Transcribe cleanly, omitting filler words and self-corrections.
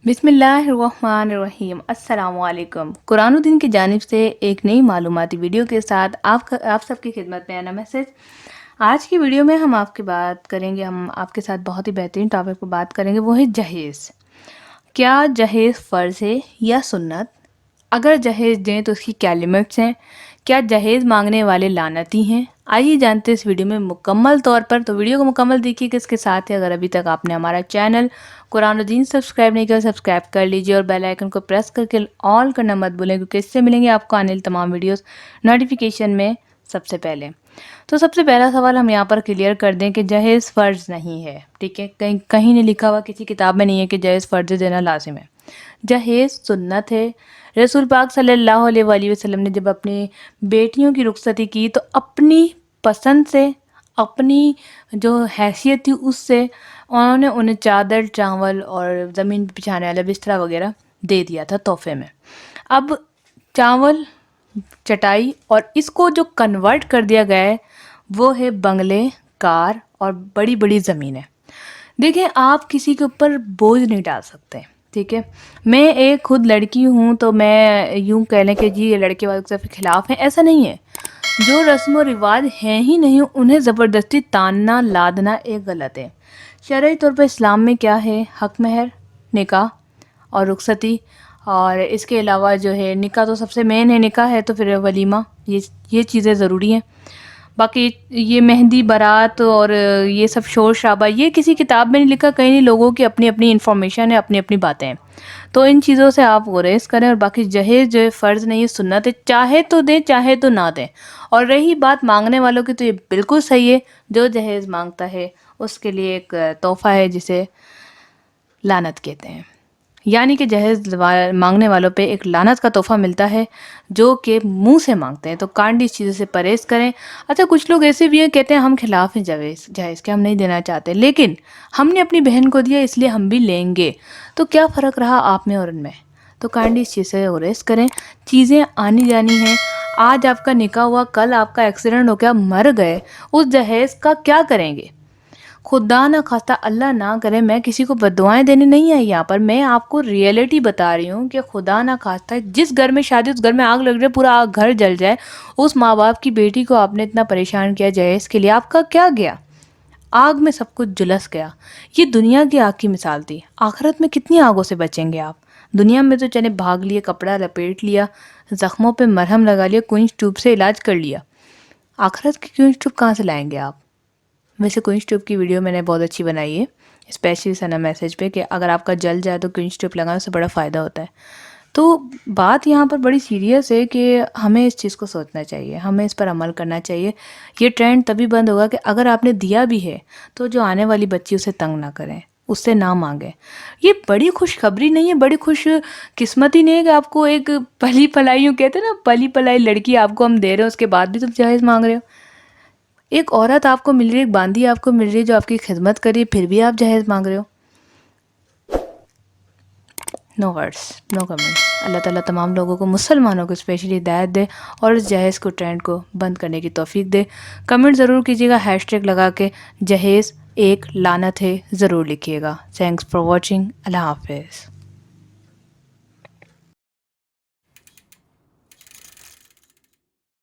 بسم اللہ الرحمن الرحیم، السلام علیکم۔ قرآن و دین کی جانب سے ایک نئی معلوماتی ویڈیو کے ساتھ آپ سب کی خدمت میں آنا میسج۔ آج کی ویڈیو میں ہم آپ کے ساتھ بہت ہی بہترین ٹاپک پر بات کریں گے، وہ ہے جہیز۔ کیا جہیز فرض ہے یا سنت؟ اگر جہیز دیں تو اس کی کیا لیمٹس ہیں؟ کیا جہیز مانگنے والے لعنتی ہیں؟ آئیے جانتے ہیں اس ویڈیو میں مکمل طور پر۔ تو ویڈیو کو مکمل دیکھیے کہ اس کے ساتھ ہی اگر ابھی تک آپ نے ہمارا چینل قرآن و دین سبسکرائب نہیں کیا، سبسکرائب کر لیجئے اور بیل آئیکن کو پریس کر کے آل کرنا مت بھولیں، کیونکہ اس سے ملیں گے آپ کو آنے والی تمام ویڈیوز نوٹیفیکیشن میں سب سے پہلے۔ تو سب سے پہلا سوال ہم یہاں پر کلیئر کر دیں کہ جہیز فرض نہیں ہے، ٹھیک ہے؟ کہیں نہیں لکھا ہوا، کسی کتاب میں نہیں ہے کہ جہیز فرض دینا لازم ہے۔ جہیز سنت ہے۔ رسول پاک صلی اللہ علیہ وآلہ وسلم نے جب اپنی بیٹیوں کی رخصتی کی تو اپنی پسند سے، اپنی جو حیثیت تھی اس سے انہوں نے انہیں چادر، چاول اور زمین پہ بچھانے والا بستر وغیرہ دے دیا تھا تحفے میں۔ اب چاول، چٹائی اور اس کو جو کنورٹ کر دیا گیا ہے وہ ہے بنگلے، کار اور بڑی بڑی زمینیں۔ دیکھیں، آپ کسی کے اوپر بوجھ نہیں ڈال سکتے، ٹھیک ہے؟ میں ایک خود لڑکی ہوں تو میں یوں کہہ لیں کہ جی یہ لڑکے والوں کے خلاف ہیں، ایسا نہیں ہے۔ جو رسم و رواج ہیں ہی نہیں انہیں زبردستی تاننا لادنا ایک غلط ہے۔ شرعی طور پر اسلام میں کیا ہے؟ حق مہر، نکاح اور رخصتی، اور اس کے علاوہ جو ہے نکاح تو سب سے مین ہے، نکاح ہے تو پھر ولیمہ، یہ چیزیں ضروری ہیں۔ باقی یہ مہندی، بارات اور یہ سب شور شرابہ یہ کسی کتاب میں نہیں لکھا، کہیں نہیں، لوگوں کی اپنی اپنی انفارمیشن ہے، اپنی اپنی باتیں ہیں، تو ان چیزوں سے آپ گریز کریں۔ اور باقی جہیز جو ہے فرض نہیں ہے، سنت ہے، چاہے تو دیں چاہے تو نہ دیں۔ اور رہی بات مانگنے والوں کی، تو یہ بالکل صحیح ہے، جو جہیز مانگتا ہے اس کے لیے ایک تحفہ ہے جسے لعنت کہتے ہیں، یعنی کہ جہیز مانگنے والوں پہ ایک لعنت کا تحفہ ملتا ہے جو کہ منہ سے مانگتے ہیں۔ تو کانڈی اس چیزوں سے پرہیز کریں۔ اچھا، کچھ لوگ ایسے بھی ہیں کہتے ہیں ہم خلاف ہیں جہیز کے، ہم نہیں دینا چاہتے، لیکن ہم نے اپنی بہن کو دیا اس لیے ہم بھی لیں گے، تو کیا فرق رہا آپ میں اور ان میں؟ تو کانڈی اس چیز سے گریز کریں۔ چیزیں آنی جانی ہیں۔ آج آپ کا نکاح ہوا، کل آپ کا ایکسیڈنٹ ہو گیا، مر گئے، اس جہیز کا کیا کریں گے؟ خدا نہ خواستہ، اللہ نہ کرے، میں کسی کو بد دعائیں دینے نہیں آئی یہاں پر، میں آپ کو ریئلٹی بتا رہی ہوں کہ خدا نہ خواستہ جس گھر میں شادی، اس گھر میں آگ لگ جائے، پورا گھر جل جائے، اس ماں باپ کی بیٹی کو آپ نے اتنا پریشان کیا جہیز کے لیے، آپ کا کیا گیا؟ آگ میں سب کچھ جلس گیا۔ یہ دنیا کی آگ کی مثال تھی، آخرت میں کتنی آگوں سے بچیں گے آپ؟ دنیا میں تو چلے بھاگ لیے، کپڑا لپیٹ لیا، زخموں پہ مرہم لگا لیا، کوئنچ ٹیوب سے علاج کر لیا، آخرت کی کوئنچ ٹیوب کہاں سے لائیں گے آپ؟ ویسے کوئنچ ٹیوب کی ویڈیو میں نے بہت اچھی بنائی ہے، اسپیشلی سنا میسیج پہ، کہ اگر آپ کا جل جائے تو کوئنچ ٹیوب لگانے سے بڑا فائدہ ہوتا ہے۔ تو بات یہاں پر بڑی سیریس ہے کہ ہمیں اس چیز کو سوچنا چاہیے، ہمیں اس پر عمل کرنا چاہیے۔ یہ ٹرینڈ تبھی بند ہوگا کہ اگر آپ نے دیا بھی ہے تو جو آنے والی بچی اسے تنگ نہ کریں، اس سے نہ مانگیں۔ یہ بڑی خوشخبری نہیں ہے، بڑی خوش قسمتی نہیں ہے کہ آپ کو ایک پلی پلائی، یوں کہتے ہیں نا، پلی پلائی لڑکی آپ کو ہم دے رہے ہیں، اس کے بعد بھی تم جہیز مانگ رہے ہو۔ ایک عورت آپ کو مل رہی ہے، ایک باندی آپ کو مل رہی ہے جو آپ کی خدمت کر رہی ہے، پھر بھی آپ جہیز مانگ رہے ہو۔ نو ورڈس، نو کمنٹس۔ اللہ تعالیٰ تمام لوگوں کو، مسلمانوں کو اسپیشلی ہدایت دے اور اس جہیز کو، ٹرینڈ کو بند کرنے کی توفیق دے۔ کمنٹ ضرور کیجیے گا، ہیش ٹیگ لگا کے جہیز ایک لعنت ہے ضرور لکھیے گا۔ Thanks for watching. اللہ حافظ۔